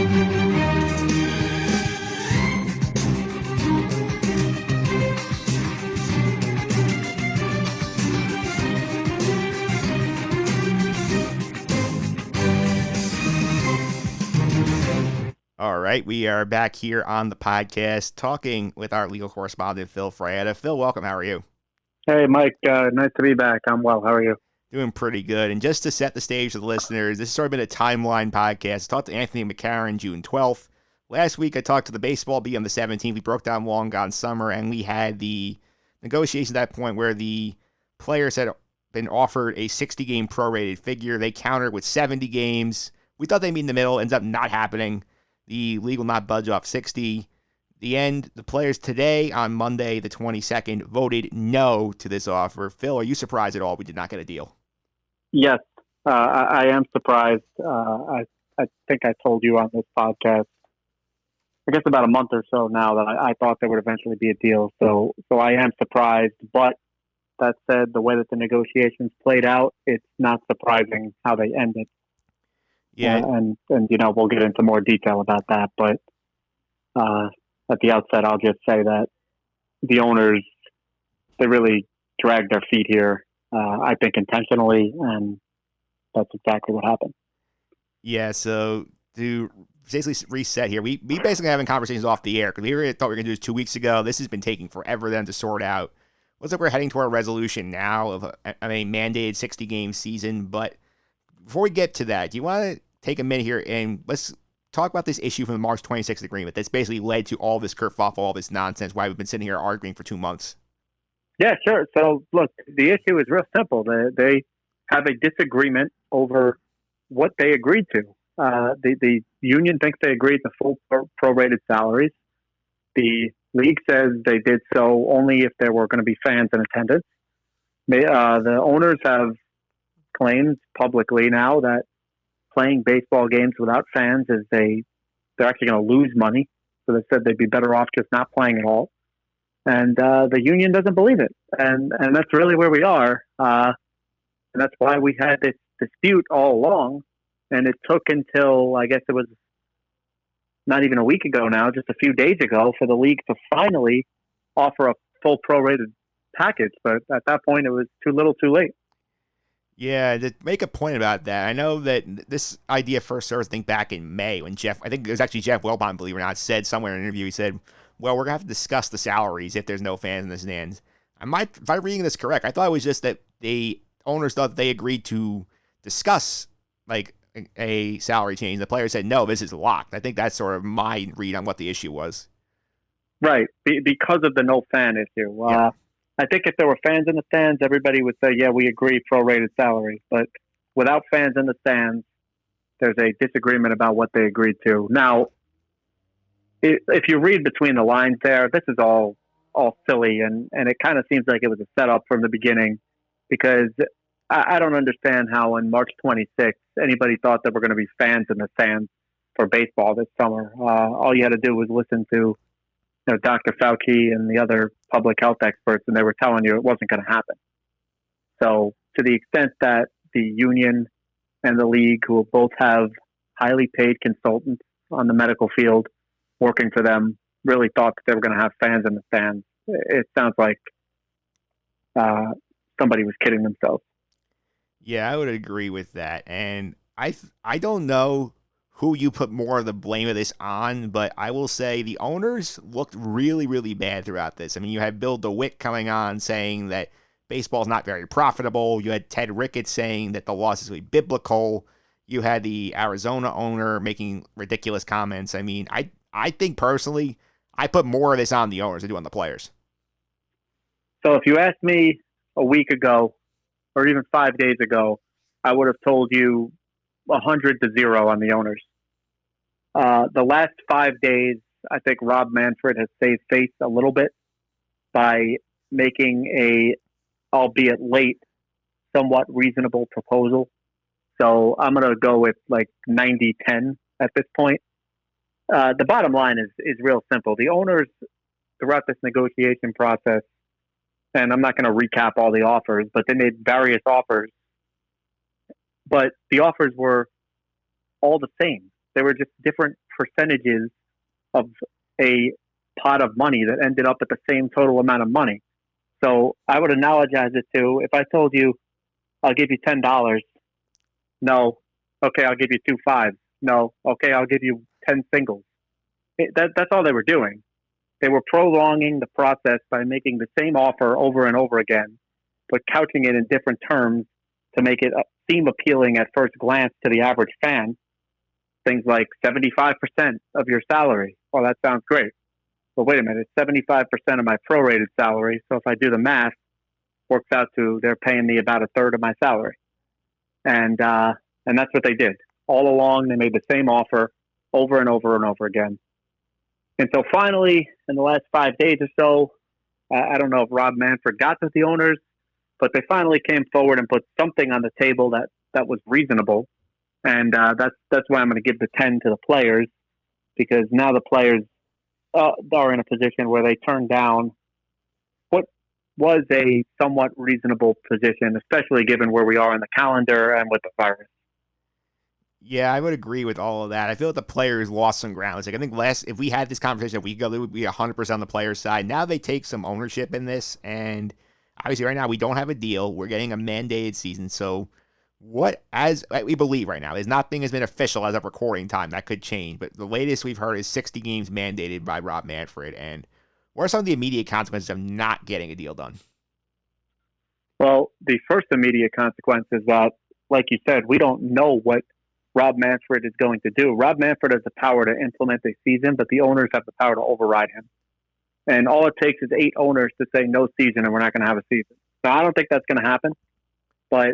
All right, we are back here on the podcast talking with our legal correspondent, Phil Fraietta. Phil, welcome. How are you? Hey, Mike. Nice to be back. I'm well. How are you? Doing pretty good. And just to set the stage for the listeners, this has sort of been a timeline podcast. I talked to Anthony McCarron June 12th. Last week, I talked to the baseball bee on the 17th. We broke down Long Gone Summer, and we had the negotiation at that point where the players had been offered a 60-game prorated figure. They countered with 70 games. We thought they'd meet in the middle. Ends up not happening. The league will not budge off 60. The end, the players today on Monday, the 22nd, voted no to this offer. Phil, are you surprised at all we did not get a deal? Yes, I am surprised. I think I told you on this podcast, I guess about a month or so now, that I thought there would eventually be a deal. So I am surprised. But that said, the way that the negotiations played out, it's not surprising how they ended. Yeah. And we'll get into more detail about that. But at the outset, I'll just say that the owners, they really dragged their feet here. I think intentionally, and that's exactly what happened. Yeah, so to basically reset here, we basically having conversations off the air because we thought we were going to do this 2 weeks ago. This has been taking forever then to sort out. Looks like we're heading toward a resolution now of a mandated 60-game season. But before we get to that, do you want to take a minute here and let's talk about this issue from the March 26th agreement that's basically led to all this kerfuffle, all this nonsense, why we've been sitting here arguing for 2 months? Yeah, sure. So, look, the issue is real simple. They have a disagreement over what they agreed to. The union thinks they agreed to full prorated salaries. The league says they did so only if there were going to be fans in attendance. The owners have claimed publicly now that playing baseball games without fans they're actually going to lose money. So they said they'd be better off just not playing at all. And the union doesn't believe it. And that's really where we are. And that's why we had this dispute all along. And it took until, I guess it was not even a week ago now, just a few days ago, for the league to finally offer a full prorated package. But at that point, it was too little too late. Yeah, to make a point about that, I know that this idea first started, I think, back in May when I think it was actually Jeff Wilbon, believe it or not, said somewhere in an interview, he said, well, we're going to have to discuss the salaries if there's no fans in the stands. If I'm reading this correct, I thought it was just that the owners thought they agreed to discuss like a salary change. The players said, no, this is locked. I think that's sort of my read on what the issue was. Right, because of the no fan issue. Yeah. I think if there were fans in the stands, everybody would say, yeah, we agree, prorated salary. But without fans in the stands, there's a disagreement about what they agreed to. Now, if you read between the lines there, this is all silly, and it kind of seems like it was a setup from the beginning, because I don't understand how on March 26th anybody thought there were going to be fans in the stands for baseball this summer. All you had to do was listen to Dr. Fauci and the other public health experts, and they were telling you it wasn't going to happen. So to the extent that the union and the league, who both have highly paid consultants on the medical field working for them, really thought that they were going to have fans in the stands, it sounds like somebody was kidding themselves. Yeah, I would agree with that. And I don't know who you put more of the blame of this on, but I will say the owners looked really, really bad throughout this. I mean, you had Bill DeWitt coming on saying that baseball is not very profitable. You had Ted Ricketts saying that the loss is really biblical. You had the Arizona owner making ridiculous comments. I mean, I think personally, I put more of this on the owners than I do on the players. So if you asked me a week ago, or even 5 days ago, I would have told you 100-0 on the owners. The last 5 days, I think Rob Manfred has saved face a little bit by making a, albeit late, somewhat reasonable proposal. So I'm going to go with like 90-10 at this point. The bottom line is real simple. The owners, throughout this negotiation process, and I'm not going to recap all the offers, but they made various offers. But the offers were all the same. They were just different percentages of a pot of money that ended up at the same total amount of money. So I would analogize it to, if I told you, I'll give you $10. No. Okay, I'll give you 2 5s. No. Okay, I'll give you 10 singles. That's all they were doing. They were prolonging the process by making the same offer over and over again, but couching it in different terms to make it seem appealing at first glance to the average fan. Things like 75% of your salary. Well, that sounds great. But wait a minute, 75% of my prorated salary. So if I do the math, works out to they're paying me about a third of my salary. And that's what they did. All along, they made the same offer over and over and over again. And so finally, in the last 5 days or so, I don't know if Rob Manfred got to the owners, but they finally came forward and put something on the table that was reasonable. And that's why I'm going to give the 10 to the players, because now the players are in a position where they turned down what was a somewhat reasonable position, especially given where we are in the calendar and with the virus. Yeah, I would agree with all of that. I feel like the players lost some ground. It's like, I think if we had this conversation a week ago, it would be 100% on the players' side. Now they take some ownership in this, and obviously right now we don't have a deal. We're getting a mandated season. So what, as we believe right now, nothing has been official as of recording time. That could change, but the latest we've heard is 60 games mandated by Rob Manfred. And what are some of the immediate consequences of not getting a deal done? Well, the first immediate consequence is that, like you said, we don't know what Rob Manfred is going to do. Rob Manfred has the power to implement a season, but the owners have the power to override him. And all it takes is 8 owners to say no season and we're not going to have a season. So I don't think that's going to happen, but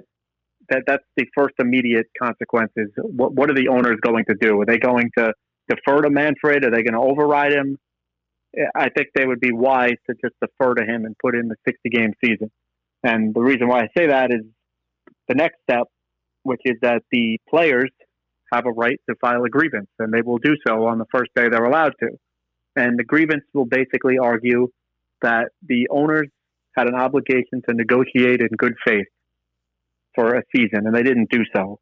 that's the first immediate consequences. What are the owners going to do? Are they going to defer to Manfred? Are they going to override him? I think they would be wise to just defer to him and put in the 60-game season. And the reason why I say that is the next step, which is that the players have a right to file a grievance, and they will do so on the first day they're allowed to. And the grievance will basically argue that the owners had an obligation to negotiate in good faith for a season, and they didn't do so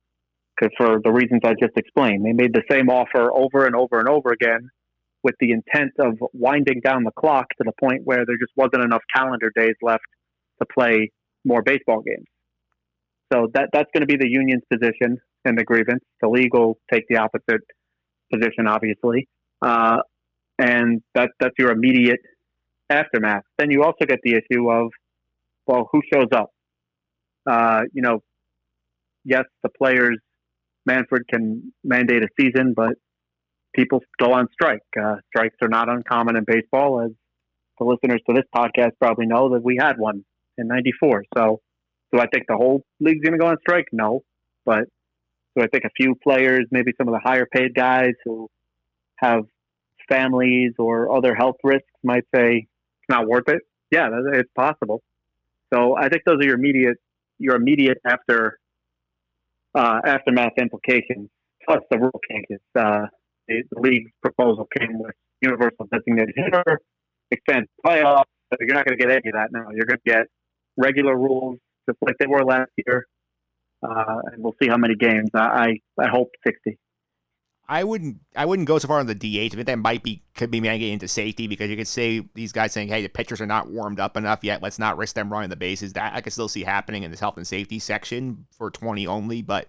because for the reasons I just explained. They made the same offer over and over and over again with the intent of winding down the clock to the point where there just wasn't enough calendar days left to play more baseball games. So that's going to be the union's position in the grievance. The league will take the opposite position, obviously. And that's your immediate aftermath. Then you also get the issue of, well, who shows up? Yes, the players, Manfred can mandate a season, but people go on strike. Strikes are not uncommon in baseball, as the listeners to this podcast probably know that we had one in '94. So do I think the whole league's going to go on strike? No. But do I think a few players, maybe some of the higher paid guys who have families or other health risks might say it's not worth it? Yeah, it's possible. So I think those are your immediate aftermath implications, plus the rule changes. The league's proposal came with universal designated hitter, extended playoffs. So you're not going to get any of that now. You're going to get regular rules, just like they were last year. And we'll see how many games. I hope 60. I wouldn't go so far on the DH. I think that could be mandated into safety, because you could say these guys saying, hey, the pitchers are not warmed up enough yet. Let's not risk them running the bases. That I could still see happening in this health and safety section for 20 only, but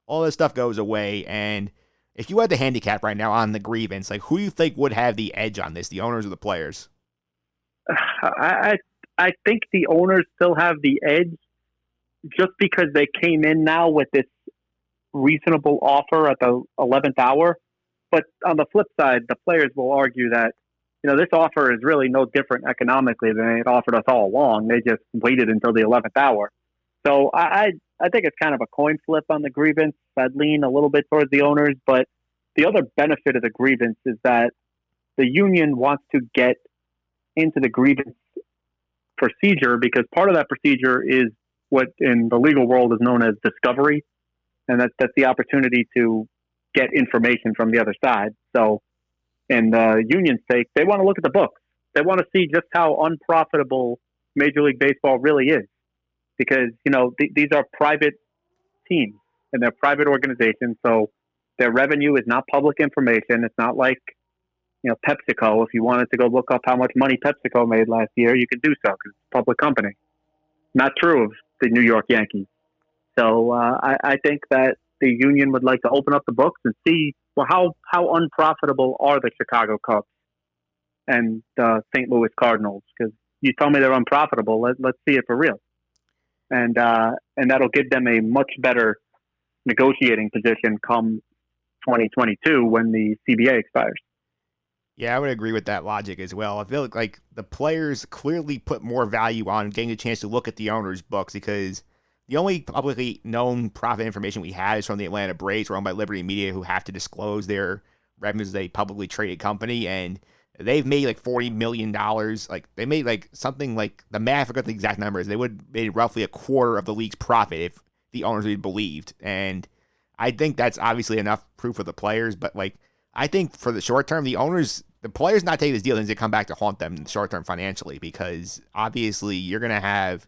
all this stuff goes away. And if you had the handicap right now on the grievance, like, who do you think would have the edge on this, the owners or the players? I think the owners still have the edge, just because they came in now with this reasonable offer at the 11th hour. But on the flip side, the players will argue that, this offer is really no different economically than they had offered us all along. They just waited until the 11th hour. So I think it's kind of a coin flip on the grievance. I'd lean a little bit towards the owners, but the other benefit of the grievance is that the union wants to get into the grievance procedure, because part of that procedure is what in the legal world is known as discovery. And that's the opportunity to get information from the other side. So in the union's sake, they want to look at the books. They want to see just how unprofitable Major League Baseball really is. Because, these are private teams and they're private organizations. So Their revenue is not public information. It's not like, PepsiCo. If you wanted to go look up how much money PepsiCo made last year, you could do so because it's a public company. Not true of the New York Yankees. So I think that the union would like to open up the books and see, well, how unprofitable are the Chicago Cubs and the St. Louis Cardinals? Because you tell me they're unprofitable. Let's see it for real. And that'll give them a much better negotiating position come 2022 when the CBA expires. Yeah, I would agree with that logic as well. I feel like the players clearly put more value on getting a chance to look at the owner's books because the only publicly known profit information we have is from the Atlanta Braves, run by Liberty Media, who have to disclose their revenues as a publicly traded company, and they've made like $40 million. Like they made like something like the math, I forgot the exact numbers. They would have made roughly a quarter of the league's profit if the owners had believed. And I think that's obviously enough proof for the players, but like I think for the short term, the players not taking this deal needs to come back to haunt them in the short term financially because obviously you're going to have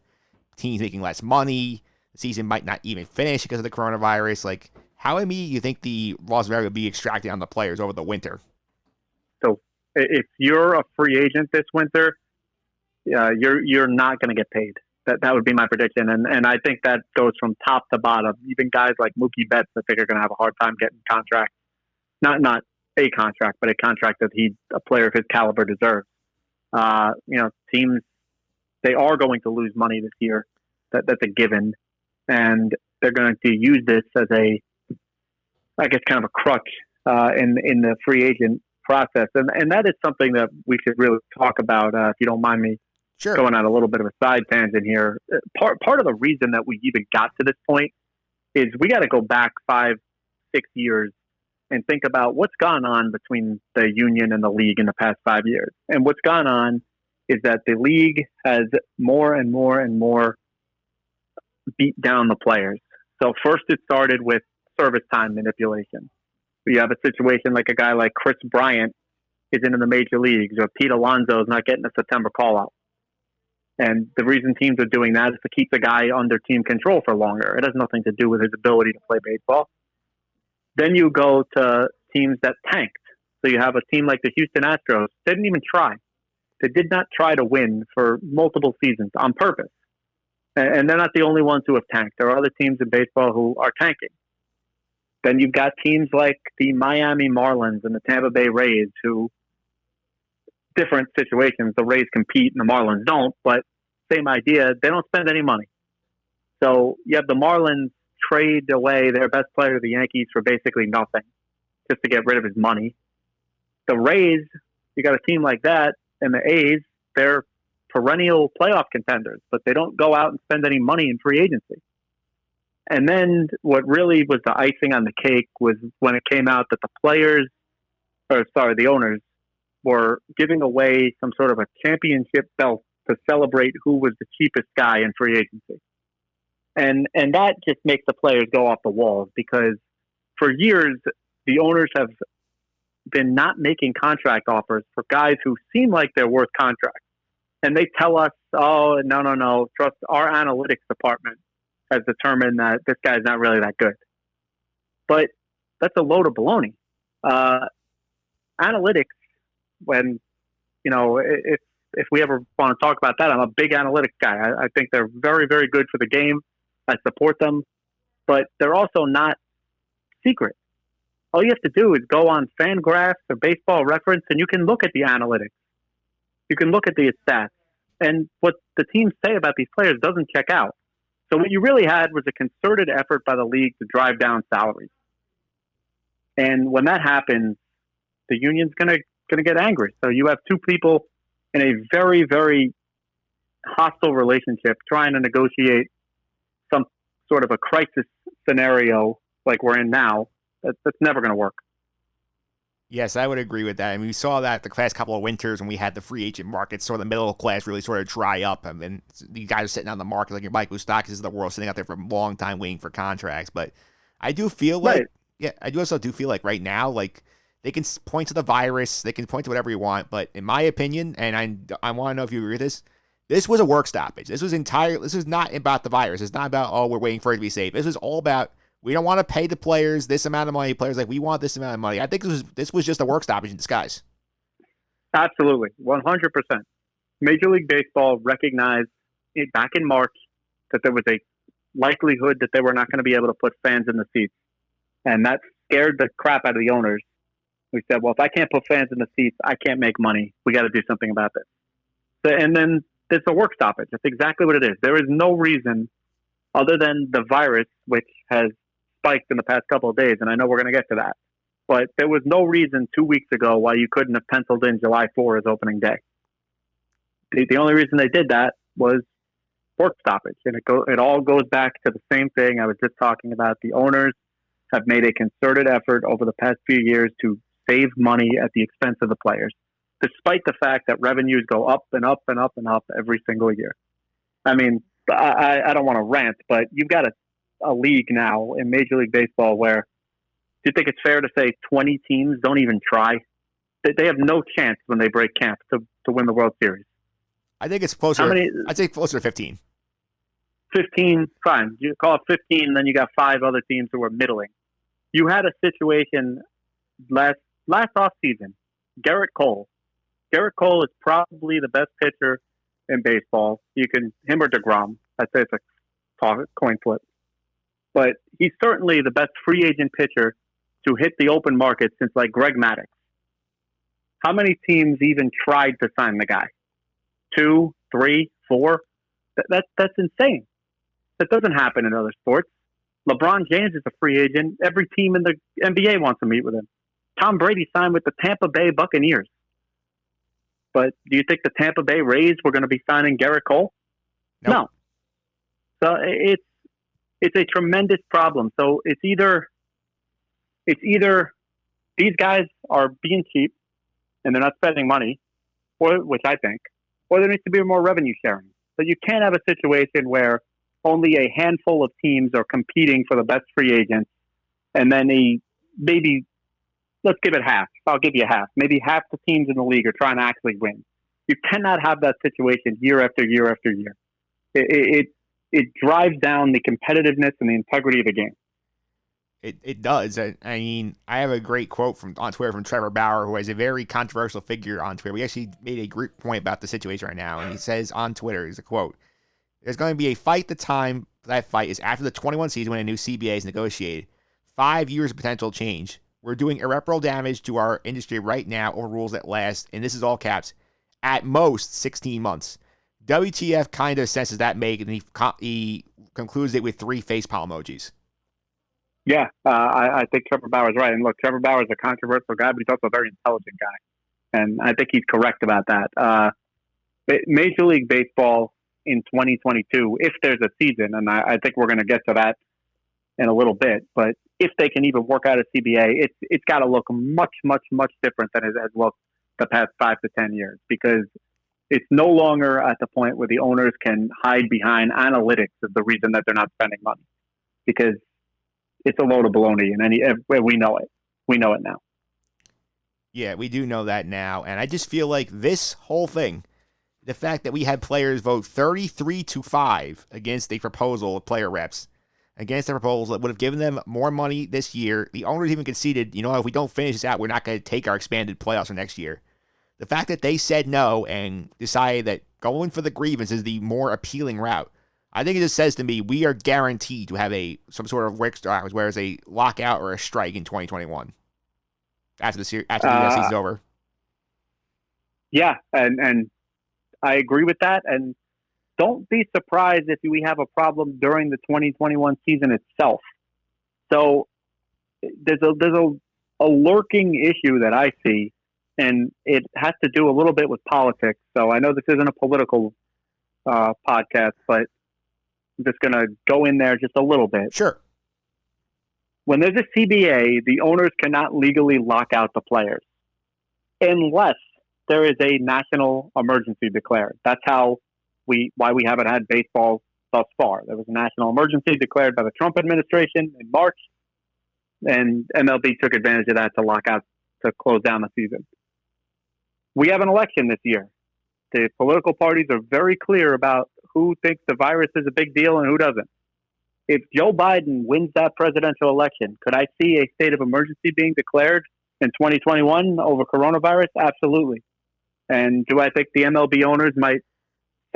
teams making less money. The season might not even finish because of the coronavirus. Like, how immediate do you think the loss of value will be extracted on the players over the winter? So if you're a free agent this winter, you're not going to get paid. That would be my prediction. And I think that goes from top to bottom. Even guys like Mookie Betts, I think, are going to have a hard time getting contracts. Not a contract, but a contract that a player of his caliber deserves. Teams, they are going to lose money this year. That's a given. And they're going to use this as kind of a crutch in the free agent process. And that is something that we should really talk about, if you don't mind me going on a little bit of a side tangent here. Part of the reason that we even got to this point is we got to go back 5-6 years and think about what's gone on between the union and the league in the past 5 years. And what's gone on is that the league has more and more and more beat down the players. So first it started with service time manipulation. You have a situation like a guy like Chris Bryant isn't in the major leagues, or Pete Alonso is not getting a September call-out. And the reason teams are doing that is to keep the guy under team control for longer. It has nothing to do with his ability to play baseball. Then you go to teams that tanked. So you have a team like the Houston Astros. They didn't even try. They did not try to win for multiple seasons on purpose. And they're not the only ones who have tanked. There are other teams in baseball who are tanking. Then you've got teams like the Miami Marlins and the Tampa Bay Rays, who, different situations. The Rays compete and the Marlins don't, but same idea. They don't spend any money. So you have the Marlins trade away their best player to the Yankees for basically nothing, just to get rid of his money. The Rays, you got a team like that, and the A's, they're perennial playoff contenders, but they don't go out and spend any money in free agency. And then what really was the icing on the cake was when it came out that the owners were giving away some sort of a championship belt to celebrate who was the cheapest guy in free agency. And that just makes the players go off the walls because for years, the owners have been not making contract offers for guys who seem like they're worth contracts. And they tell us, oh, no, trust our analytics department has determined that this guy's not really that good. But that's a load of baloney. Analytics, when, if we ever want to talk about that, I'm a big analytics guy. I think they're very, very good for the game. I support them, but they're also not secret. All you have to do is go on Fangraphs or Baseball Reference, and you can look at the analytics. You can look at the stats. And what the teams say about these players doesn't check out. So what you really had was a concerted effort by the league to drive down salaries. And when that happens, the union's going to get angry. So you have two people in a very, very hostile relationship trying to negotiate some sort of a crisis scenario like we're in now. That's never going to work. Yes, I would agree with that. I mean, we saw that the last couple of winters when we had the free agent market, sort of the middle class really sort of dry up. I mean, these guys are sitting on the market like your Mike Moustakis of the world, sitting out there for a long time waiting for contracts. But I do feel like, I do also feel like right now, like they can point to the virus, they can point to whatever you want. But in my opinion, and I want to know if you agree with this was a work stoppage. This was not about the virus. It's not about, we're waiting for it to be safe. This was all about We don't want to pay the players this amount of money. Players like, we want this amount of money. I think this was just a work stoppage in disguise. Absolutely, 100%. Major League Baseball recognized it back in March that there was a likelihood that they were not going to be able to put fans in the seats. And that scared the crap out of the owners. We said, well, if I can't put fans in the seats, I can't make money. We got to do something about this. And then there's a work stoppage. That's exactly what it is. There is no reason other than the virus, which has spiked in the past couple of days, and I know we're going to get to that. But there was no reason 2 weeks ago why you couldn't have penciled in July 4 as opening day. The only reason they did that was work stoppage. And it all goes back to the same thing I was just talking about. The owners have made a concerted effort over the past few years to save money at the expense of the players, despite the fact that revenues go up and up and up and up every single year. I mean, I don't want to rant, but you've got a league now in Major League Baseball where, do you think it's fair to say 20 teams don't even try? They have no chance when they break camp to win the World Series. I think it's closer. I'd say closer to 15. 15, fine. You call it 15, then you got 5 other teams who are middling. You had a situation last offseason. Garrett Cole. Garrett Cole is probably the best pitcher in baseball. Him or DeGrom. I'd say it's a coin flip. But he's certainly the best free agent pitcher to hit the open market since like Greg Maddux. How many teams even tried to sign the guy? 2, 3, 4? That's insane. That doesn't happen in other sports. LeBron James is a free agent. Every team in the NBA wants to meet with him. Tom Brady signed with the Tampa Bay Buccaneers. But do you think the Tampa Bay Rays were going to be signing Garrett Cole? Nope. No. So it's a tremendous problem. So it's either these guys are being cheap and they're not spending money, which I think, or there needs to be more revenue sharing. But you can't have a situation where only a handful of teams are competing for the best free agents, and then maybe, let's give it half. I'll give you half. Maybe half the teams in the league are trying to actually win. You cannot have that situation year after year after year. It drives down the competitiveness and the integrity of the game. It does. I mean, I have a great quote on Twitter from Trevor Bauer, who is a very controversial figure on Twitter. We actually made a great point about the situation right now, and he says on Twitter, here's a quote, "There's going to be a fight. The time for that fight is after the 21 season when a new CBA is negotiated. 5 years of potential change. We're doing irreparable damage to our industry right now over rules that last," and this is all caps, "at most 16 months. WTF kind of senses that make," and he concludes it with 3 facepalm emojis. Yeah, I think Trevor Bauer's right. And look, Trevor Bauer's a controversial guy, but he's also a very intelligent guy. And I think he's correct about that. Major League Baseball in 2022, if there's a season, and I think we're going to get to that in a little bit, but if they can even work out a CBA, it's got to look much, much, much different than it has looked the past 5 to 10 years, because it's no longer at the point where the owners can hide behind analytics as the reason that they're not spending money, because it's a load of baloney, and we know it. We know it now. Yeah, we do know that now, and I just feel like this whole thing, the fact that we had players vote 33-5 against a proposal of player reps, against a proposal that would have given them more money this year. The owners even conceded, if we don't finish this out, we're not going to take our expanded playoffs for next year. The fact that they said no and decided that going for the grievance is the more appealing route, I think it just says to me we are guaranteed to have some sort of work stoppage, whether it's a lockout or a strike in 2021 after the season's over. Yeah, and I agree with that. And don't be surprised if we have a problem during the 2021 season itself. So there's a lurking issue that I see, and it has to do a little bit with politics. So I know this isn't a political podcast, but I'm just going to go in there just a little bit. Sure. When there's a CBA, the owners cannot legally lock out the players unless there is a national emergency declared. That's why we haven't had baseball thus far. There was a national emergency declared by the Trump administration in March, and MLB took advantage of that to close down the season. We have an election this year. The political parties are very clear about who thinks the virus is a big deal and who doesn't. if Joe Biden wins that presidential election, could I see a state of emergency being declared in 2021 over coronavirus? Absolutely. And do I think the MLB owners might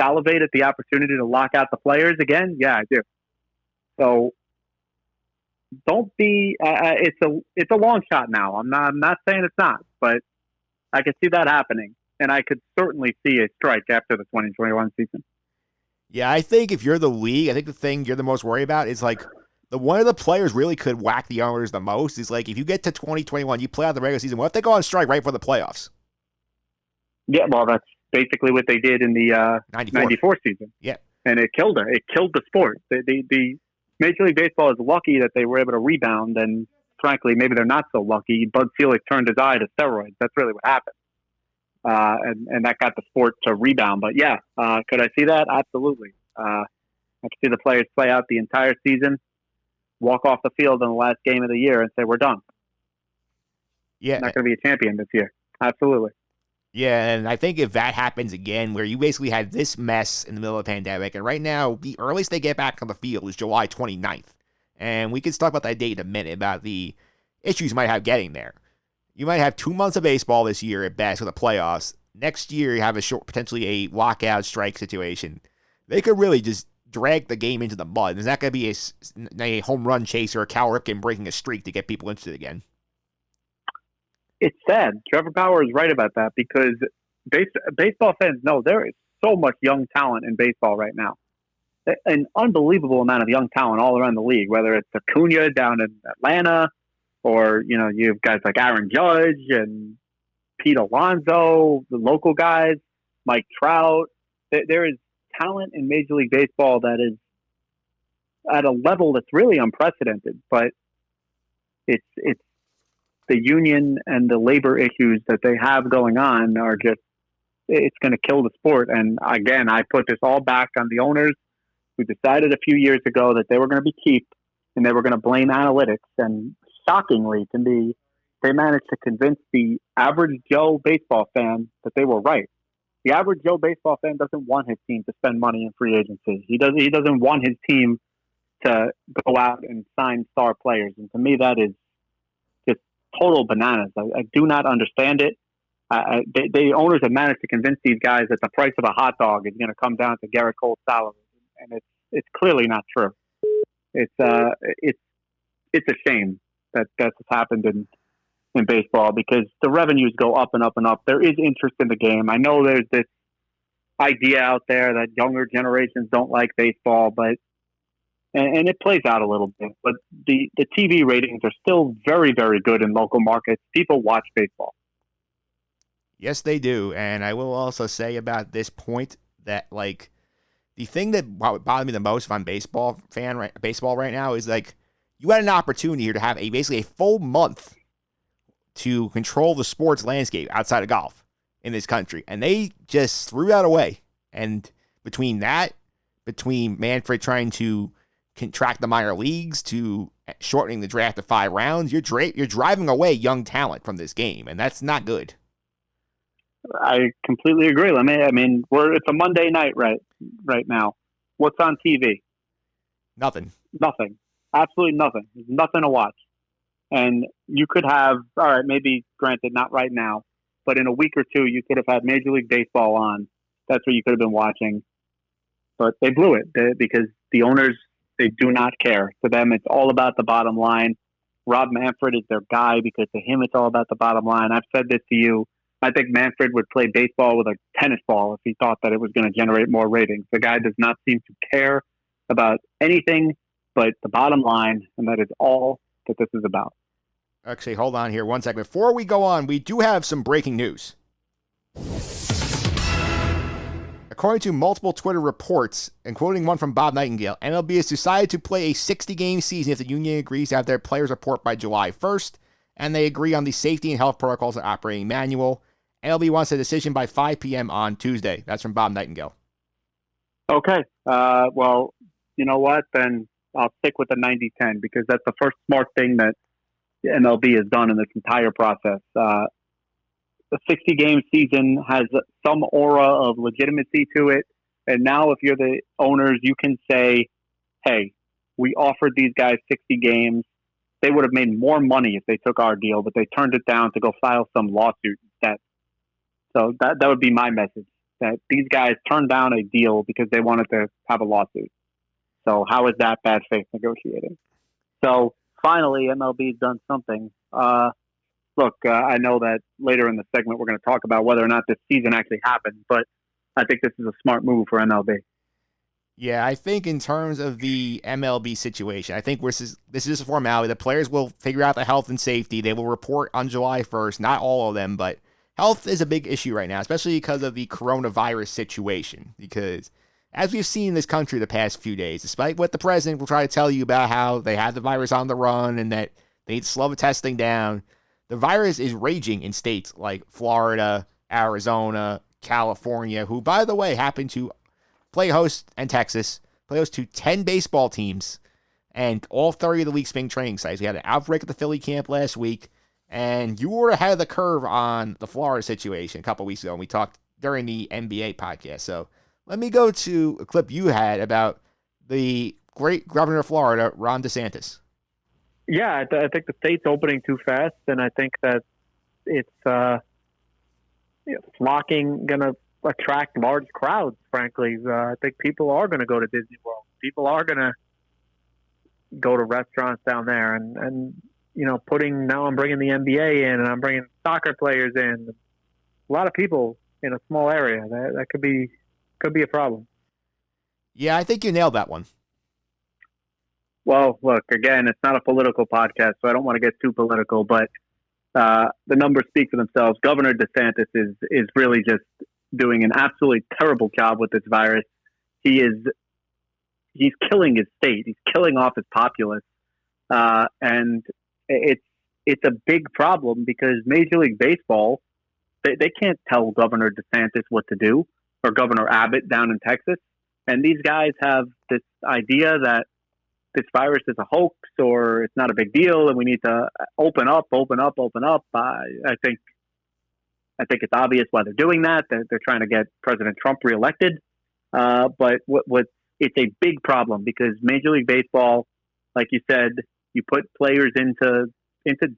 salivate at the opportunity to lock out the players again? Yeah, I do. So don't be. It's a long shot now. I'm not saying it's not, but I could see that happening, and I could certainly see a strike after the 2021 season. Yeah, I think if you're the league, I think the thing you're the most worried about is like the one of the players really could whack the owners the most is like if you get to 2021, you play out the regular season. What if they go on strike right for the playoffs? Yeah, well, that's basically what they did in the 94 season. Yeah. And it killed it. It killed the sport. The Major League Baseball is lucky that they were able to rebound, and frankly, maybe they're not so lucky. Bud Selig turned his eye to steroids. That's really what happened. And that got the sport to rebound. But yeah, could I see that? Absolutely. I could see the players play out the entire season, walk off the field in the last game of the year and say, we're done. Yeah. Not going to be a champion this year. Absolutely. Yeah, and I think if that happens again, where you basically had this mess in the middle of the pandemic, and right now, the earliest they get back on the field is July 29th. And we can talk about that date in a minute, about the issues you might have getting there. You might have 2 months of baseball this year at best with the playoffs. Next year, you have potentially a lockout strike situation. They could really just drag the game into the mud. There's not going to be a home run chase or a Cal Ripken breaking a streak to get people interested again. It's sad. Trevor Bauer is right about that because baseball fans know there is so much young talent in baseball right now. An unbelievable amount of young talent all around the league, whether it's Acuna down in Atlanta or, you have guys like Aaron Judge and Pete Alonso, the local guys, Mike Trout. There is talent in Major League Baseball that is at a level that's really unprecedented, but it's the union and the labor issues that they have going on are just, it's going to kill the sport. And again, I put this all back on the owners who decided a few years ago that they were going to be cheap and they were going to blame analytics. And shockingly to me, they managed to convince the average Joe baseball fan that they were right. The average Joe baseball fan doesn't want his team to spend money in free agency. He doesn't want his team to go out and sign star players. And to me, that is total bananas. I do not understand it. The owners have managed to convince these guys that the price of a hot dog is going to come down to Garrett Cole's salary, and it's clearly not true. It's a shame that that's happened in baseball because the revenues go up and up and up. There is interest in the game. I know there's this idea out there that younger generations don't like baseball, but and it plays out a little bit, but the TV ratings are still very, very good in local markets. People watch baseball. Yes, they do. And I will also say about this point that, like, the thing that bothered me the most if I'm baseball right now is, like, you had an opportunity here to have basically a full month to control the sports landscape outside of golf in this country. And they just threw that away. And between Manfred trying to contract the minor leagues to shortening the draft to 5 rounds, you're driving away young talent from this game, and that's not good. I completely agree. I mean, it's a Monday night right now. What's on TV? Nothing. Absolutely nothing. There's nothing to watch. And you could have, all right, maybe granted not right now, but in a week or two, you could have had Major League Baseball on. That's what you could have been watching. But they blew it because the owners, they do not care. To them, it's all about the bottom line. Rob Manfred is their guy because to him, it's all about the bottom line. I've said this to you. I think Manfred would play baseball with a tennis ball if he thought that it was going to generate more ratings. The guy does not seem to care about anything but the bottom line, and that is all that this is about. Actually, hold on here 1 second. Before we go on, we do have some breaking news. According to multiple Twitter reports, and quoting one from Bob Nightingale, MLB has decided to play a 60-game season if the union agrees to have their players report by July 1st, and they agree on the safety and health protocols and operating manual. MLB wants a decision by 5 p.m. on Tuesday. That's from Bob Nightingale. Okay. Well, you know what? Then I'll stick with the 90-10 because that's the first smart thing that the MLB has done in this entire process. The 60-game season has some aura of legitimacy to it. And now if you're the owners, you can say, hey, we offered these guys 60 games. They would have made more money if they took our deal, but they turned it down to go file some lawsuit instead. So that would be my message, that these guys turned down a deal because they wanted to have a lawsuit. So how is that bad faith negotiating? So finally, MLB's done something. Look, I know that later in the segment we're going to talk about whether or not this season actually happened, but I think this is a smart move for MLB. Yeah, I think in terms of the MLB situation, I think this is a formality. The players will figure out the health and safety. They will report on July 1st. Not all of them, but health is a big issue right now, especially because of the coronavirus situation. Because as we've seen in this country the past few days, despite what the president will try to tell you about how they had the virus on the run and that they need to slow the testing down, the virus is raging in states like Florida, Arizona, California, who, by the way, happen to play host, and Texas, play host to 10 baseball teams and all 30 of the league spring training sites. We had an outbreak at the Philly camp last week, and you were ahead of the curve on the Florida situation a couple weeks ago, and we talked during the NBA podcast. So let me go to a clip you had about the great governor of Florida, Ron DeSantis. Yeah, I think the state's opening too fast, and I think that it's flocking going to attract large crowds, frankly. I think people are going to go to Disney World. People are going to go to restaurants down there. And now I'm bringing the NBA in, and I'm bringing soccer players in. A lot of people in a small area. That could be a problem. Yeah, I think you nailed that one. Well, look, again, it's not a political podcast, so I don't want to get too political, but the numbers speak for themselves. Governor DeSantis is really just doing an absolutely terrible job with this virus. He's killing his state. He's killing off his populace. And it's a big problem because Major League Baseball, they can't tell Governor DeSantis what to do, or Governor Abbott down in Texas. And these guys have this idea that this virus is a hoax or it's not a big deal and we need to open up. I think it's obvious why they're doing that. They're trying to get President Trump reelected. But it's a big problem because Major League Baseball, like you said, you put players into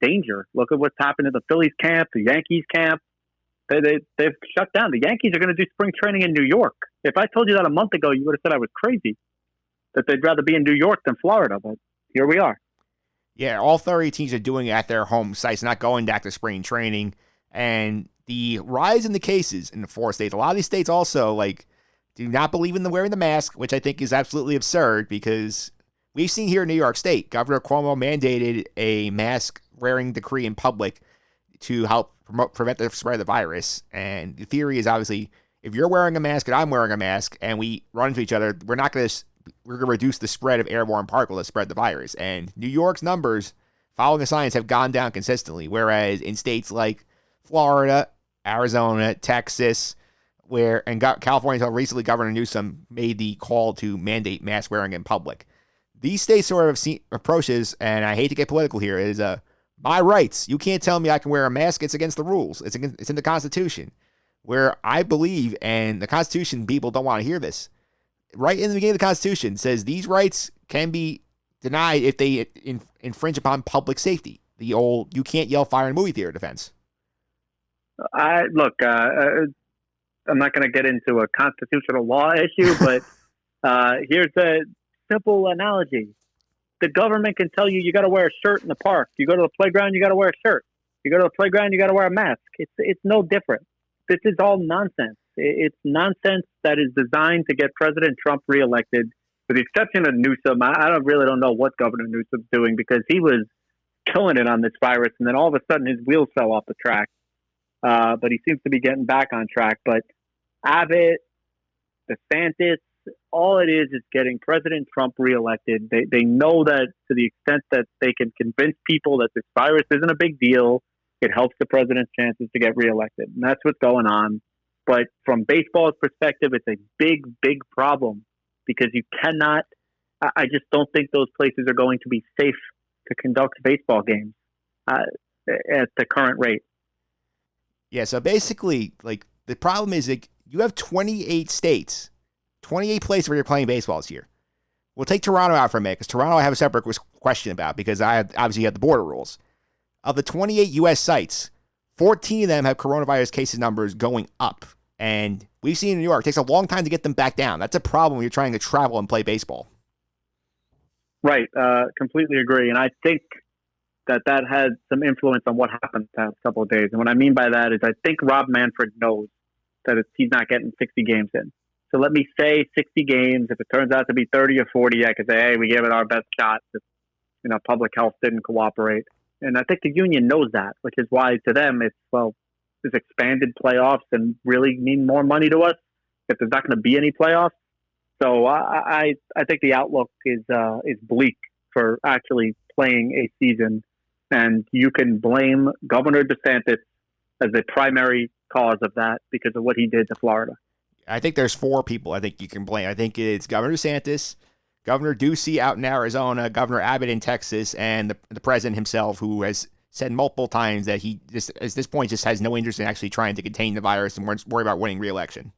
danger. Look at what's happened to the Phillies camp, the Yankees camp. They've shut down. The Yankees are going to do spring training in New York. If I told you that a month ago, you would have said I was crazy, that they'd rather be in New York than Florida. But here we are. Yeah, all 30 teams are doing it at their home sites, not going back to spring training. And the rise in the cases in the 4 states, a lot of these states also do not believe in wearing the mask, which I think is absolutely absurd because we've seen here in New York State, Governor Cuomo mandated a mask wearing decree in public to help prevent the spread of the virus. And the theory is obviously if you're wearing a mask and I'm wearing a mask and we run into each other, we're going to reduce the spread of airborne particles that spread the virus. And New York's numbers, following the science, have gone down consistently, whereas in states like Florida, Arizona, Texas, California until recently, Governor Newsom made the call to mandate mask wearing in public. These states sort of approaches, and I hate to get political here, is my rights. You can't tell me I can wear a mask. It's against the rules. It's in the Constitution. Where I believe, and the Constitution, people don't want to hear this, right in the beginning of the Constitution says these rights can be denied if they infringe upon public safety. The old "you can't yell fire in a movie theater" defense. I'm not going to get into a constitutional law issue, but here's a simple analogy. The government can tell you got to wear a shirt in the park. You go to the playground, you got to wear a shirt. You go to the playground, you got to wear a mask. It's no different. This is all nonsense. It's nonsense that is designed to get President Trump reelected, with the exception of Newsom. I really don't know what Governor Newsom's doing because he was killing it on this virus, and then all of a sudden his wheels fell off the track. But he seems to be getting back on track. But Abbott, DeSantis, all it is getting President Trump reelected. They know that to the extent that they can convince people that this virus isn't a big deal, it helps the president's chances to get reelected. And that's what's going on. But from baseball's perspective, it's a big, big problem because you cannot – I just don't think those places are going to be safe to conduct baseball games at the current rate. Yeah, so basically, the problem is you have 28 states, 28 places where you're playing baseball this year. We'll take Toronto out for a minute because Toronto I have a separate question about because obviously have the border rules. Of the 28 U.S. sites, 14 of them have coronavirus cases numbers going up. And we've seen in New York, it takes a long time to get them back down. That's a problem when you're trying to travel and play baseball. Right. Completely agree. And I think that had some influence on what happened the past couple of days. And what I mean by that is I think Rob Manfred knows that he's not getting 60 games in. So let me say 60 games. If it turns out to be 30 or 40, I could say, hey, we gave it our best shot. Just, public health didn't cooperate. And I think the union knows that, which is why to them it's, this expanded playoffs and really mean more money to us if there's not going to be any playoffs. So I think the outlook is bleak for actually playing a season. And you can blame Governor DeSantis as the primary cause of that because of what he did to Florida. I think there's 4 people I think you can blame. I think it's Governor DeSantis, Governor Ducey out in Arizona, Governor Abbott in Texas, and the president himself, who has said multiple times that he just at this point just has no interest in actually trying to contain the virus and worry about winning re-election.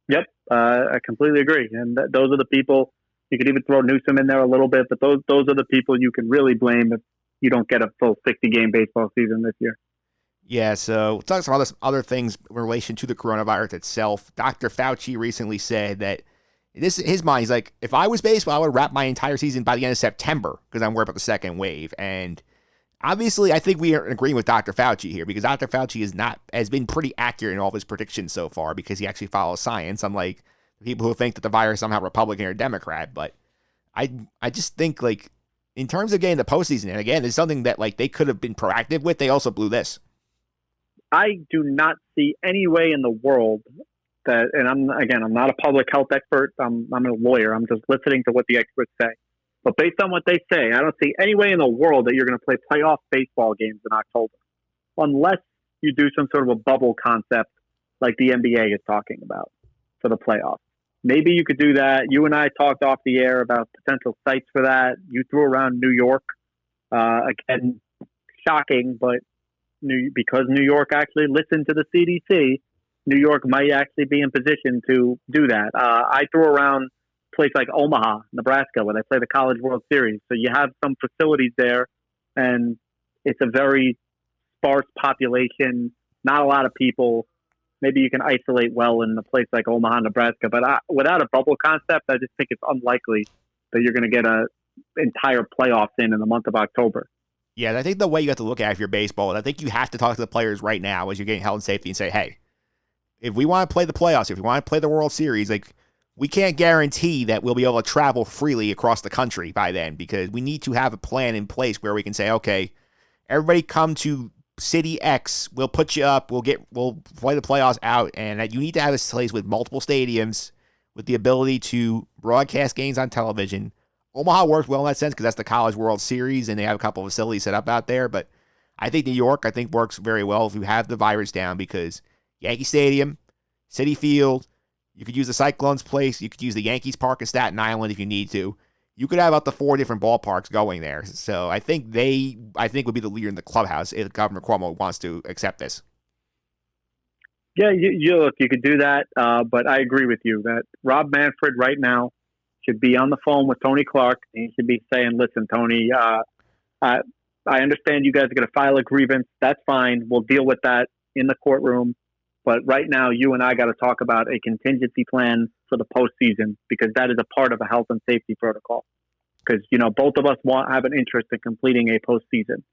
Yep, I completely agree. And those are the people, you could even throw Newsom in there a little bit, but those are the people you can really blame if you don't get a full 60-game baseball season this year. Yeah, so let's talk some other things in relation to the coronavirus itself. Dr. Fauci recently said that his mind, he's like, if I was baseball, I would wrap my entire season by the end of September because I'm worried about the second wave. And obviously, I think we are agreeing with Dr. Fauci here because Dr. Fauci has been pretty accurate in all of his predictions so far because he actually follows science, unlike the people who think that the virus is somehow Republican or Democrat. But I just think, like, in terms of getting the postseason, and again, it's something that, like, they could have been proactive with. They also blew this. I do not see any way in the world that, and I'm not a public health expert. I'm a lawyer. I'm just listening to what the experts say. But based on what they say, I don't see any way in the world that you're going to play playoff baseball games in October, unless you do some sort of a bubble concept like the NBA is talking about for the playoffs. Maybe you could do that. You and I talked off the air about potential sites for that. You threw around New York. Again, shocking, but because New York actually listened to the CDC, New York might actually be in position to do that. I threw around a place like Omaha, Nebraska, where they play the College World Series. So you have some facilities there, and it's a very sparse population, not a lot of people. Maybe you can isolate well in a place like Omaha, Nebraska. But without a bubble concept, I just think it's unlikely that you're going to get an entire playoffs in the month of October. Yeah, I think the way you have to look at it if you're baseball, and I think you have to talk to the players right now as you're getting health and safety and say, hey, if we want to play the playoffs, if we want to play the World Series, like, we can't guarantee that we'll be able to travel freely across the country by then because we need to have a plan in place where we can say, okay, everybody come to City X, we'll put you up, we'll play the playoffs out, and that you need to have a place with multiple stadiums with the ability to broadcast games on television. Omaha worked well in that sense because that's the College World Series and they have a couple of facilities set up out there. But I think New York, works very well if you have the virus down because Yankee Stadium, Citi Field, you could use the Cyclones place, you could use the Yankees Park in Staten Island if you need to. You could have up to 4 different ballparks going there. So I think would be the leader in the clubhouse if Governor Cuomo wants to accept this. Yeah, you could do that, but I agree with you that Rob Manfred right now should be on the phone with Tony Clark, and he should be saying, listen, Tony, I understand you guys are going to file a grievance. That's fine. We'll deal with that in the courtroom. But right now, you and I got to talk about a contingency plan for the postseason because that is a part of a health and safety protocol. Because, both of us have an interest in completing a postseason.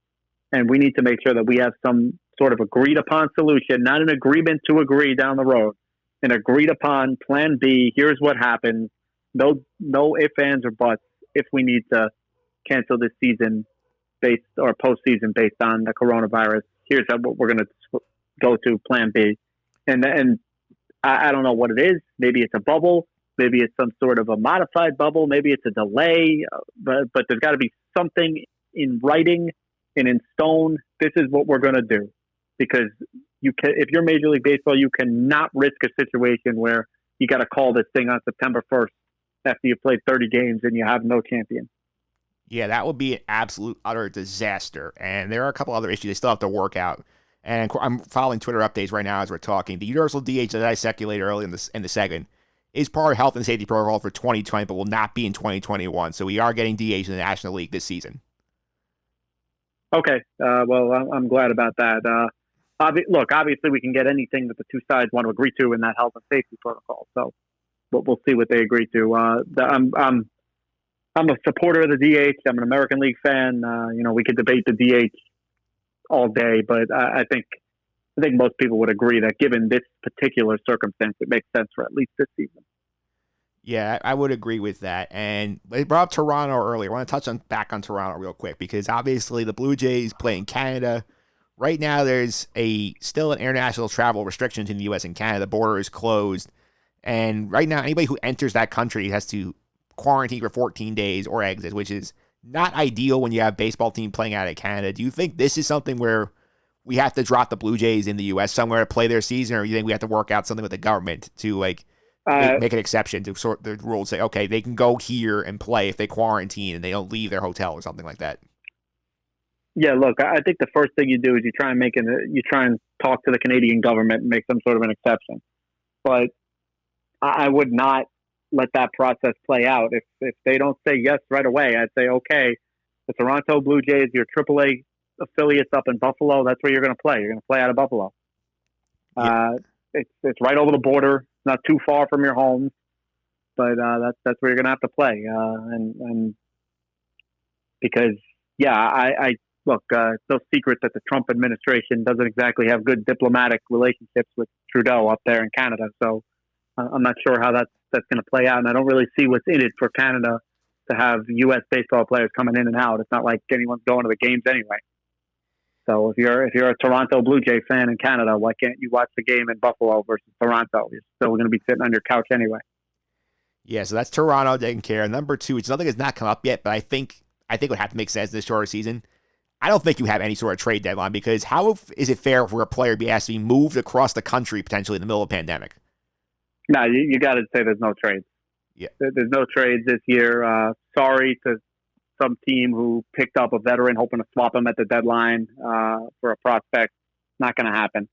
And we need to make sure that we have some sort of agreed upon solution, not an agreement to agree down the road, an agreed upon plan B. Here's what happens. No ifs, ands, or buts if we need to cancel this season or postseason based on the coronavirus. Here's what we're going to go to plan B. And I don't know what it is. Maybe it's a bubble. Maybe it's some sort of a modified bubble. Maybe it's a delay. But there's got to be something in writing and in stone. This is what we're going to do. Because if you're Major League Baseball, you cannot risk a situation where you got to call this thing on September 1st after you played 30 games and you have no champion. Yeah, that would be an absolute utter disaster. And there are a couple other issues they still have to work out. And I'm following Twitter updates right now as we're talking. The universal DH that I speculated early in the second is part of health and safety protocol for 2020, but will not be in 2021. So we are getting DH in the National League this season. Okay. Well, I'm glad about that. Look, obviously we can get anything that the two sides want to agree to in that health and safety protocol. So we'll see what they agree to. I'm a supporter of the DH. I'm an American League fan. We could debate the DH all day, but I think most people would agree that given this particular circumstance, it makes sense for at least this season. Yeah, I would agree with that. And they brought up Toronto earlier. I want to touch back on Toronto real quick because obviously the Blue Jays play in Canada. Right now, there's still an international travel restriction in the U.S. and Canada. The border is closed. And right now, anybody who enters that country has to quarantine for 14 days or exit, which is not ideal when you have a baseball team playing out of Canada. Do you think this is something where we have to drop the Blue Jays in the U.S. somewhere to play their season, or do you think we have to work out something with the government to make an exception to sort the rules? Say, okay, they can go here and play if they quarantine and they don't leave their hotel or something like that. Yeah, look, I think the first thing you do is you try and talk to the Canadian government and make some sort of an exception. But I would not let that process play out. If they don't say yes right away, I'd say, okay, the Toronto Blue Jays, your AAA affiliates up in Buffalo, that's where you're going to play. You're going to play out of Buffalo. Yeah. It's right over the border, not too far from your home, but that's where you're going to have to play. And because, yeah, I look, it's no secret that the Trump administration doesn't exactly have good diplomatic relationships with Trudeau up there in Canada. So I'm not sure how that's going to play out. And I don't really see what's in it for Canada to have U.S. baseball players coming in and out. It's not like anyone's going to the games anyway. So if you're a Toronto Blue Jay fan in Canada, why can't you watch the game in Buffalo versus Toronto? You're still going to be sitting on your couch anyway. Yeah, so that's Toronto taking care. Number two, which nothing has not come up yet, but I think it would have to make sense this shorter season. I don't think you have any sort of trade deadline because how is it fair for a player to be asked to be moved across the country potentially in the middle of a pandemic? No, you got to say there's no trades. Yeah, there's no trades this year. Sorry to some team who picked up a veteran hoping to swap him at the deadline for a prospect. Not going to happen.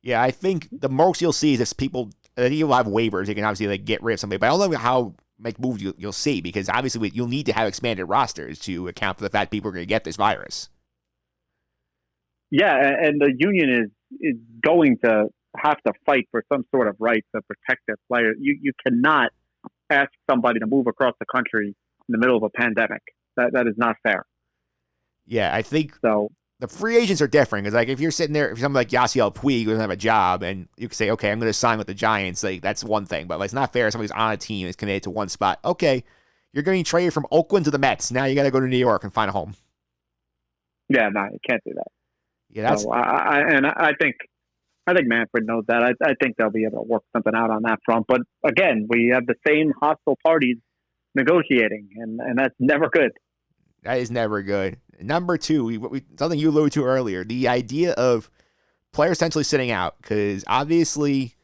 Yeah, I think the most you'll see is if people you'll have waivers. You can obviously get rid of somebody, but I don't know how make moves you'll see because obviously you'll need to have expanded rosters to account for the fact people are going to get this virus. Yeah, and the union is going to have to fight for some sort of right to protect their players. You cannot ask somebody to move across the country in the middle of a pandemic. That is not fair. Yeah, I think so. The free agents are different because, if you're sitting there, if somebody like Yasiel Puig doesn't have a job, and you can say, okay, I'm going to sign with the Giants, that's one thing. But it's not fair if somebody's on a team is committed to one spot. Okay, you're going to be traded from Oakland to the Mets. Now you got to go to New York and find a home. Yeah, no, you can't do that. Yeah, that's. So, I think Manfred knows that. I think they'll be able to work something out on that front. But again, we have the same hostile parties negotiating, and that's never good. That is never good. Number two, something you alluded to earlier, the idea of players essentially sitting out, because obviously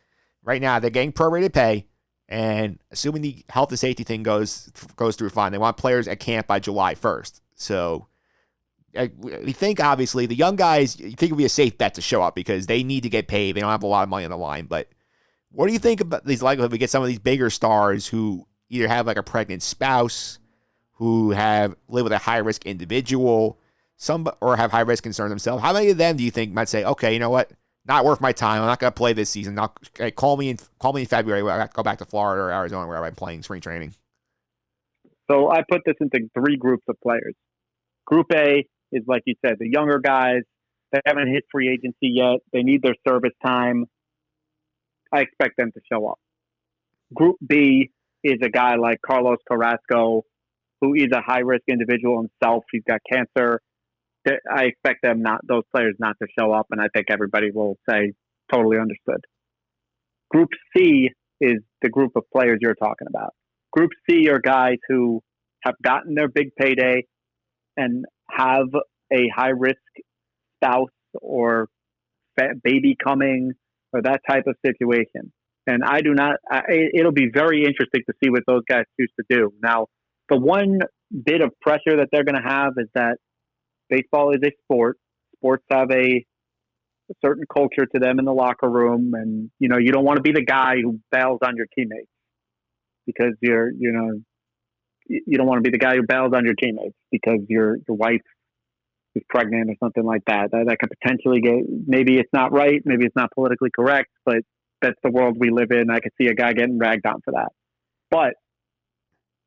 right now they're getting prorated pay, and assuming the health and safety thing goes through fine, they want players at camp by July 1st. So we think, obviously, the young guys, you think it would be a safe bet to show up because they need to get paid. They don't have a lot of money on the line. But what do you think about these likelihood we get some of these bigger stars who either have a pregnant spouse, who live with a high-risk individual, or have high-risk concerns themselves? How many of them do you think might say, okay, you know what, not worth my time, I'm not going to play this season, call me in February when I go back to Florida or Arizona where I'm playing spring training? So I put this into three groups of players. Group A is, like you said, the younger guys. They haven't hit free agency yet. They need their service time. I expect them to show up. Group B is a guy like Carlos Carrasco, who is a high-risk individual himself. He's got cancer. I expect those players not to show up, and I think everybody will say totally understood. Group C is the group of players you're talking about. Group C are guys who have gotten their big payday and have a high-risk spouse or baby coming or that type of situation. And it'll be very interesting to see what those guys choose to do. Now, the one bit of pressure that they're going to have is that baseball is a sport. Sports have a certain culture to them in the locker room. And, you don't want to be the guy who bails on your teammates. because you don't want to be the guy who bails on your teammates because your wife is pregnant or something like that. That could potentially maybe it's not right, maybe it's not politically correct, but that's the world we live in. I could see a guy getting ragged on for that. But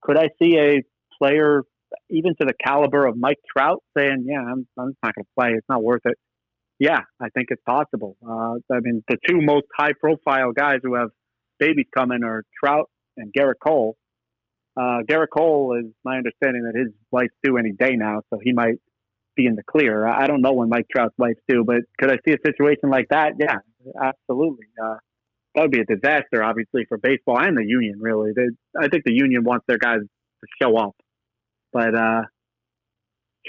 could I see a player, even to the caliber of Mike Trout, saying, "Yeah, I'm just not going to play. It's not worth it." Yeah, I think it's possible. The two most high-profile guys who have babies coming are Trout and Garrett Cole. Garrett Cole is my understanding that his wife's due any day now, so he might be in the clear. I don't know when Mike Trout's wife's due, but could I see a situation like that? Yeah, absolutely. That would be a disaster, obviously, for baseball and the union, really. I think the union wants their guys to show up. But,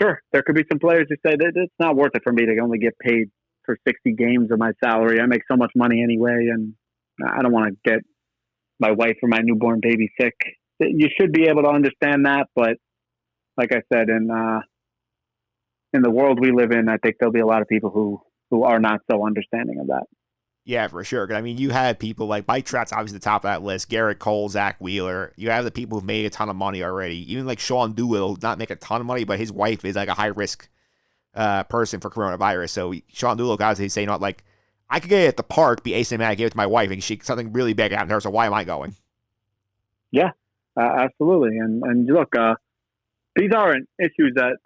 sure, there could be some players who say that it's not worth it for me to only get paid for 60 games of my salary. I make so much money anyway, and I don't want to get my wife or my newborn baby sick. You should be able to understand that, but like I said, in the world we live in, I think there'll be a lot of people who are not so understanding of that. Yeah, for sure. Because, I mean, you have people like Mike Trout's obviously the top of that list, Garrett Cole, Zach Wheeler. You have the people who've made a ton of money already. Even like Sean Doolittle, not make a ton of money, but his wife is like a high-risk person for coronavirus. So Sean Doolittle guys, they say, not like, I could get it at the park, be asymptomatic, give it to my wife, and something really big happened to her, so why am I going? Yeah, absolutely. And look, these aren't issues that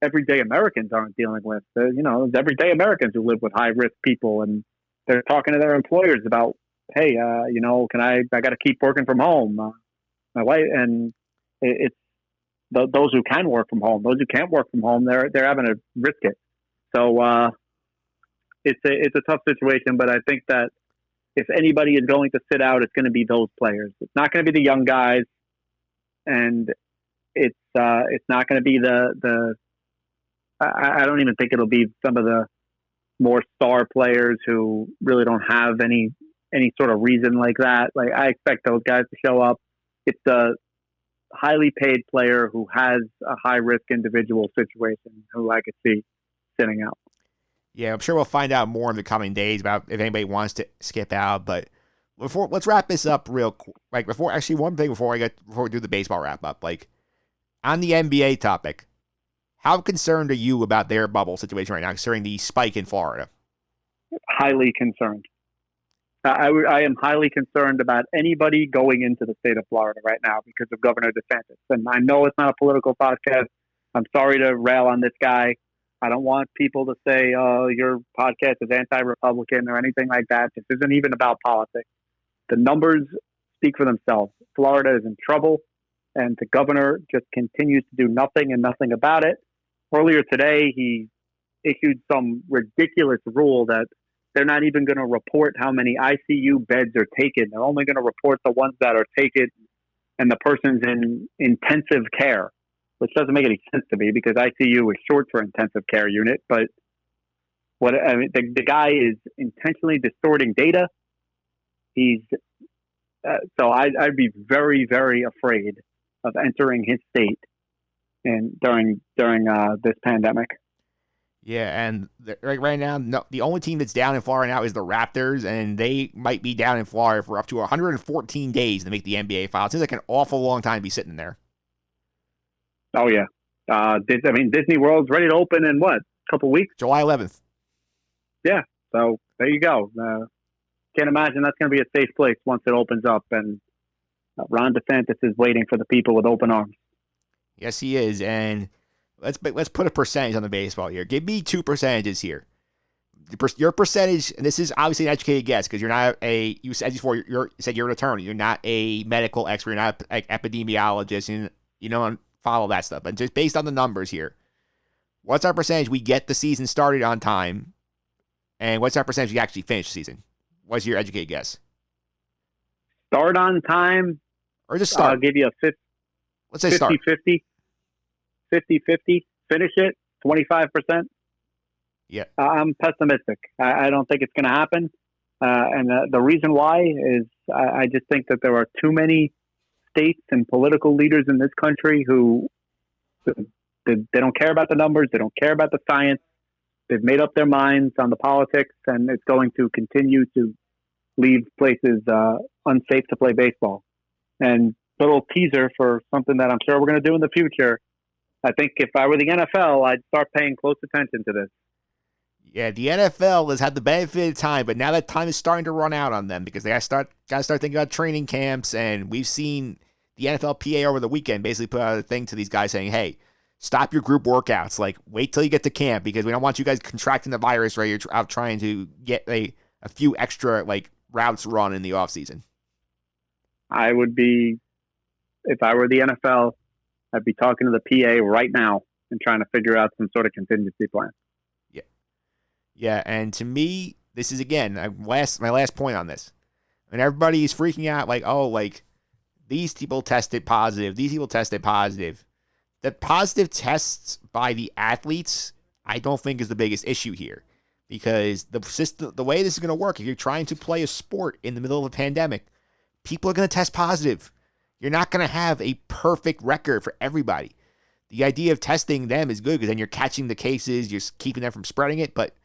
everyday Americans aren't dealing with. There's everyday Americans who live with high-risk people, and they're talking to their employers about, hey, can I got to keep working from home. My wife, and it's those who can work from home. Those who can't work from home, they're having to risk it. So it's a tough situation, but I think that if anybody is going to sit out, it's going to be those players. It's not going to be the young guys, and it's not going to be I don't even think it'll be some of the more star players who really don't have any sort of reason like that. Like, I expect those guys to show up. It's a highly paid player who has a high risk individual situation who I could see sitting out. Yeah, I'm sure we'll find out more in the coming days about if anybody wants to skip out. But let's wrap this up real quick. Like, one thing before we do the baseball wrap up. Like, on the NBA topic, how concerned are you about their bubble situation right now, considering the spike in Florida? Highly concerned. I am highly concerned about anybody going into the state of Florida right now because of Governor DeSantis. And I know it's not a political podcast. I'm sorry to rail on this guy. I don't want people to say, oh, your podcast is anti-Republican or anything like that. This isn't even about politics. The numbers speak for themselves. Florida is in trouble, and the governor just continues to do nothing and nothing about it. Earlier today, he issued some ridiculous rule that they're not even going to report how many ICU beds are taken. They're only going to report the ones that are taken and the person's in intensive care, which doesn't make any sense to me because ICU is short for intensive care unit. But the guy is intentionally distorting data. So I'd be very, very afraid of entering his state and during this pandemic. Yeah, and right now, the only team that's down in Florida now is the Raptors, and they might be down in Florida for up to 114 days to make the NBA final. It seems like an awful long time to be sitting there. Oh, yeah. Disney World's ready to open in what, a couple weeks? July 11th. Yeah, so there you go. Can't imagine that's going to be a safe place once it opens up, and Ron DeSantis is waiting for the people with open arms. Yes, he is, and let's put a percentage on the baseball here. Give me two percentages here. Your percentage, and this is obviously an educated guess because you're not you said before, you said you're an attorney. You're not a medical expert. You're not an epidemiologist. And you don't follow that stuff. But just based on the numbers here, what's our percentage we get the season started on time, and what's our percentage we actually finish the season? What's your educated guess? Start on time, or just start? I'll give you a 50. Let's say 50-50. 50-50. Finish it, 25%. Yeah. I'm pessimistic. I don't think it's going to happen. And the reason why is I just think that there are too many states and political leaders in this country who they don't care about the numbers. They don't care about the science. They've made up their minds on the politics, and it's going to continue to leave places unsafe to play baseball. And a little teaser for something that I'm sure we're going to do in the future. I think if I were the NFL, I'd start paying close attention to this. Yeah, the NFL has had the benefit of time, but now that time is starting to run out on them because they got to start thinking about training camps. And we've seen the NFLPA over the weekend basically put out a thing to these guys saying, "Hey, stop your group workouts. Like, wait till you get to camp because we don't want you guys contracting the virus while you're out trying to get a few extra like routes run in the off season." I would be, if I were the NFL, I'd be talking to the PA right now and trying to figure out some sort of contingency plan. Yeah, and to me, this is again my last point on this. And everybody's freaking out like, oh, like these people tested positive, these people tested positive. The positive tests by the athletes, I don't think is the biggest issue here, because the way this is going to work, if you're trying to play a sport in the middle of a pandemic, people are going to test positive. You're not going to have a perfect record for everybody. The idea of testing them is good because then you're catching the cases, you're keeping them from spreading it, but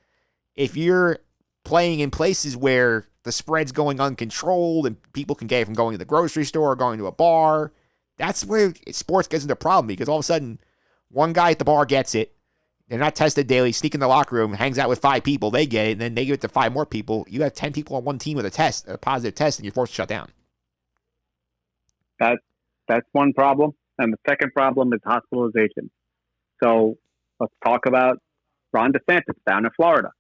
if you're playing in places where the spread's going uncontrolled and people can get it from going to the grocery store or going to a bar, that's where sports gets into a problem because all of a sudden, one guy at the bar gets it. They're not tested daily, sneak in the locker room, hangs out with 5 people, they get it, and then they give it to 5 more people. You have 10 people on one team with a positive test, and you're forced to shut down. That's one problem. And the second problem is hospitalization. So let's talk about Ron DeSantis down in Florida.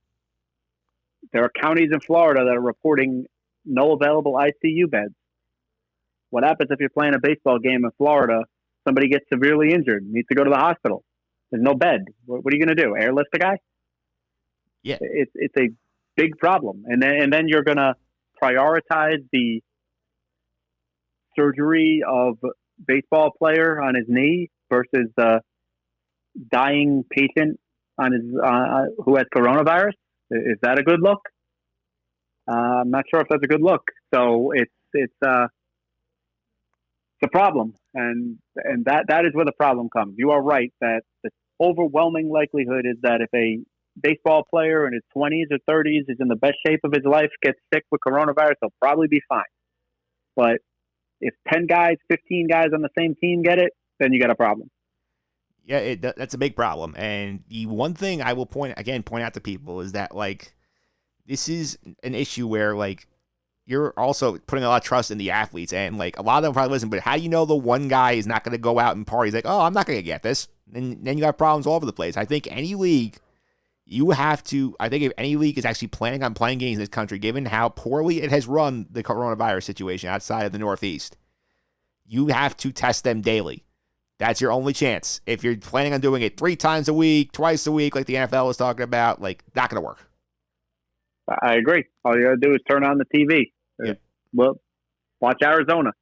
There are counties in Florida that are reporting no available ICU beds. What happens if you're playing a baseball game in Florida, somebody gets severely injured, needs to go to the hospital? There's no bed. What are you going to do? Airlift the guy? Yeah. It's a big problem. And then you're going to prioritize the surgery of baseball player on his knee versus the dying patient on his who has coronavirus. Is that a good look? I'm not sure if that's a good look. So it's a problem, and that is where the problem comes. You are right that the overwhelming likelihood is that if a baseball player in his 20s or 30s is in the best shape of his life, gets sick with coronavirus, he'll probably be fine. But if 10 guys, 15 guys on the same team get it, then you got a problem. Yeah, that's a big problem. And the one thing I will point out to people is that, like, this is an issue where, like, you're also putting a lot of trust in the athletes. And, like, a lot of them probably listen, but how do you know the one guy is not going to go out and party? He's like, oh, I'm not going to get this. And then you got problems all over the place. I think any league, if any league is actually planning on playing games in this country, given how poorly it has run the coronavirus situation outside of the Northeast, you have to test them daily. That's your only chance. If you're planning on doing it 3 times a week, twice a week, like the NFL is talking about, like, not going to work. I agree. All you got to do is turn on the TV. Yeah. Well, watch Arizona.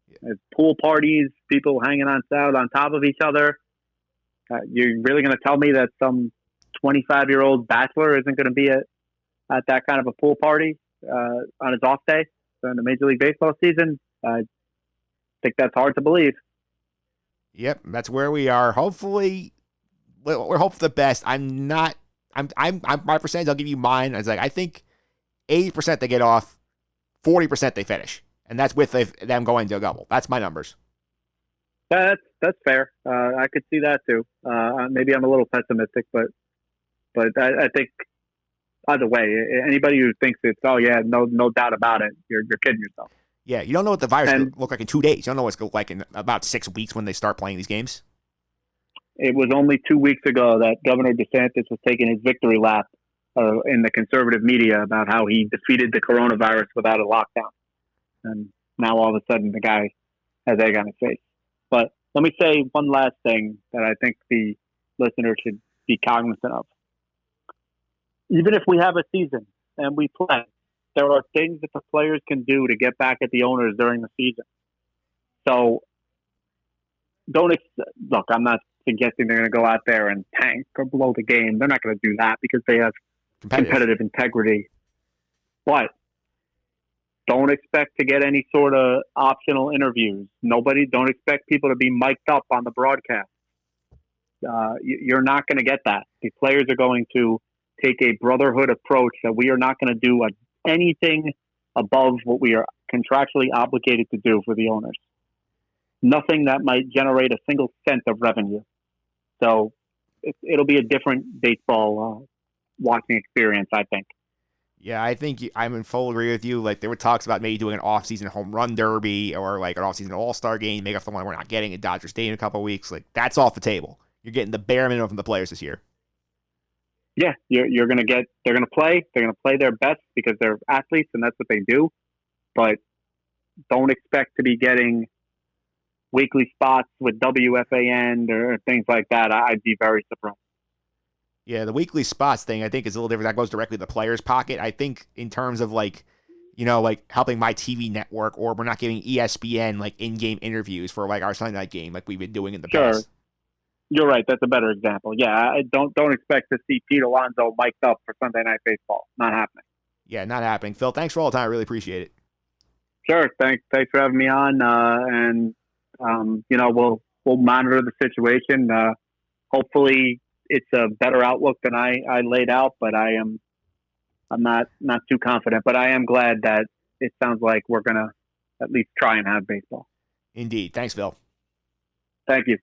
Yeah. There's pool parties, people hanging out on top of each other. You're really going to tell me that some 25-year-old bachelor isn't going to be at that kind of a pool party on his off day during the Major League Baseball season? I think that's hard to believe. Yep, that's where we are. Hopefully, we're hoping for the best. I'm my percentage. I'll give you mine. I was like, I think 80% they get off, 40% they finish, and that's with them going to a double. That's my numbers. That's fair. I could see that too. Maybe I'm a little pessimistic, but I think either way, anybody who thinks it's no doubt about it, you're kidding yourself. Yeah, you don't know what the virus will look like in 2 days. You don't know what it's going to look like in about 6 weeks when they start playing these games. It was only 2 weeks ago that Governor DeSantis was taking his victory lap in the conservative media about how he defeated the coronavirus without a lockdown. And now all of a sudden the guy has egg on his face. But let me say one last thing that I think the listener should be cognizant of. Even if we have a season and we play, there are things that the players can do to get back at the owners during the season. So look, I'm not suggesting they're going to go out there and tank or blow the game. They're not going to do that because they have competitive integrity. But don't expect to get any sort of optional interviews. Don't expect people to be mic'd up on the broadcast. You're not going to get that. The players are going to take a brotherhood approach that we are not going to do anything above what we are contractually obligated to do for the owners. nothing that might generate a single cent of revenue. So it'll be a different baseball watching experience, I think. Yeah, I think I'm in full agree with you. Like, there were talks about maybe doing an off-season home run derby or like an off-season all-star game, make up the one we're not getting at Dodger Stadium in a couple of weeks. Like, that's off the table. You're getting the bare minimum from the players this year. Yeah, you're going to get. They're going to play. They're going to play their best because they're athletes and that's what they do. But don't expect to be getting weekly spots with WFAN or things like that. I'd be very surprised. Yeah, the weekly spots thing I think is a little different. That goes directly to the player's pocket. I think in terms of like, like helping my TV network, or we're not giving ESPN like in-game interviews for like our Sunday night game like we've been doing in the past. You're right. That's a better example. Yeah, I don't expect to see Pete Alonso mic'd up for Sunday Night Baseball. Not happening. Yeah, not happening. Phil, thanks for all the time. I really appreciate it. Sure. Thanks for having me on. And we'll monitor the situation. Hopefully, it's a better outlook than I laid out, but I'm not too confident. But I am glad that it sounds like we're gonna at least try and have baseball. Indeed. Thanks, Phil. Thank you.